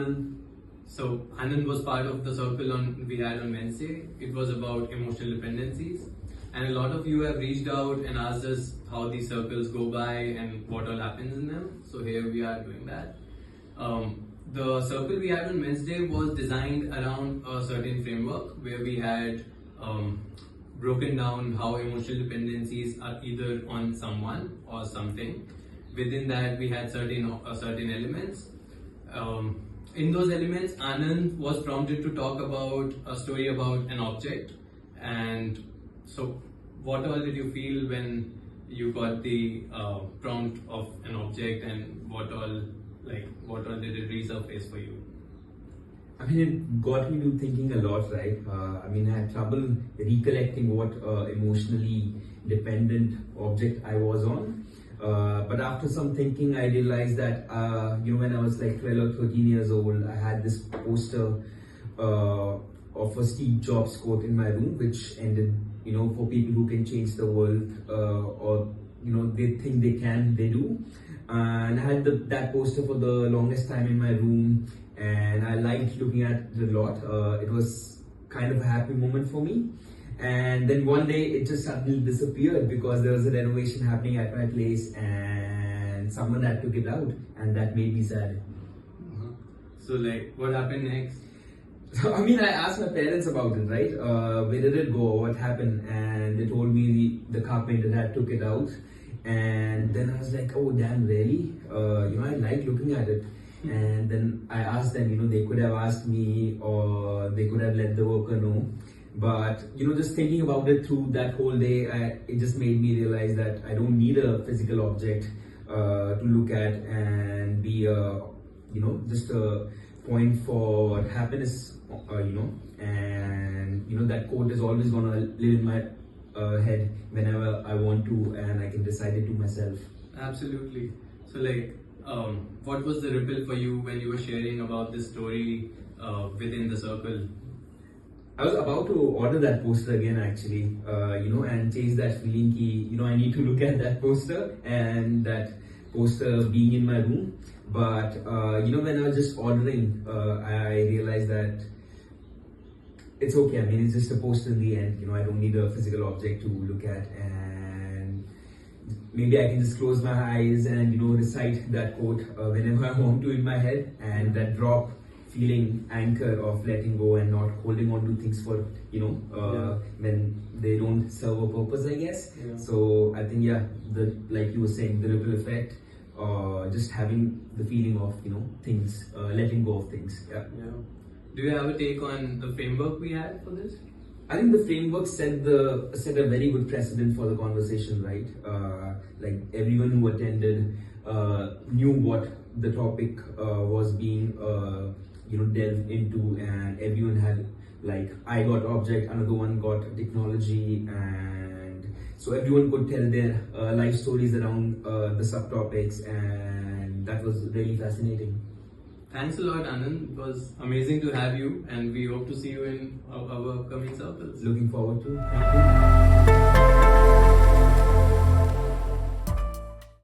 Anand. So Anand was part of the circle we had on Wednesday. It was about emotional dependencies, and a lot of you have reached out and asked us how these circles go by and what all happens in them. So here we are doing that. The circle we had on Wednesday was designed around a certain framework where we had broken down how emotional dependencies are either on someone or something. Within that, we had certain elements. In those elements, Anand was prompted to talk about a story about an object. And so, what all did you feel when you got the prompt of an object, and what all did it resurface for you? I mean, it got me to thinking a lot, right? I had trouble recollecting what emotionally dependent object I was on. But after some thinking, I realized that, when I was like 12 or 13 years old, I had this poster of a Steve Jobs quote in my room, which ended, for people who can change the world, or, they think they can, they do. And I had that poster for the longest time in my room, and I liked looking at it a lot. It was kind of a happy moment for me. And then one day it just suddenly disappeared because there was a renovation happening at my place and someone had took it out, and that made me sad. So what happened next? So I asked my parents about it, right? Where did it go? What happened? And they told me the carpenter had took it out. And then I was like, oh damn, really? I like looking at it. And then I asked them, they could have asked me or they could have let the worker know. But, just thinking about it through that whole day, it just made me realize that I don't need a physical object to look at and be, just a point for happiness, and, that quote is always going to live in my head whenever I want to, and I can decide it to myself. Absolutely. So what was the ripple for you when you were sharing about this story within the circle? I was about to order that poster again actually, and change that feeling key, I need to look at that poster and that poster being in my room. But, when I was just ordering, I realized that it's okay. It's just a poster in the end, I don't need a physical object to look at, and maybe I can just close my eyes and, recite that quote whenever I want to in my head, and that drop feeling anchor of letting go and not holding on to things for, when they don't serve a purpose, I guess. Yeah. So I think, like you were saying, the ripple effect, just having the feeling of, things, letting go of things. Yeah. Do you have a take on the framework we had for this? I think the framework set a very good precedent for the conversation, right? Everyone who attended knew what the topic was being delved into, and everyone had I got object, another one got technology, and so everyone could tell their life stories around the subtopics, and that was really fascinating. Thanks a lot, Anand. It was amazing to have you, and we hope to see you in our upcoming circles. Looking forward to. Thank you.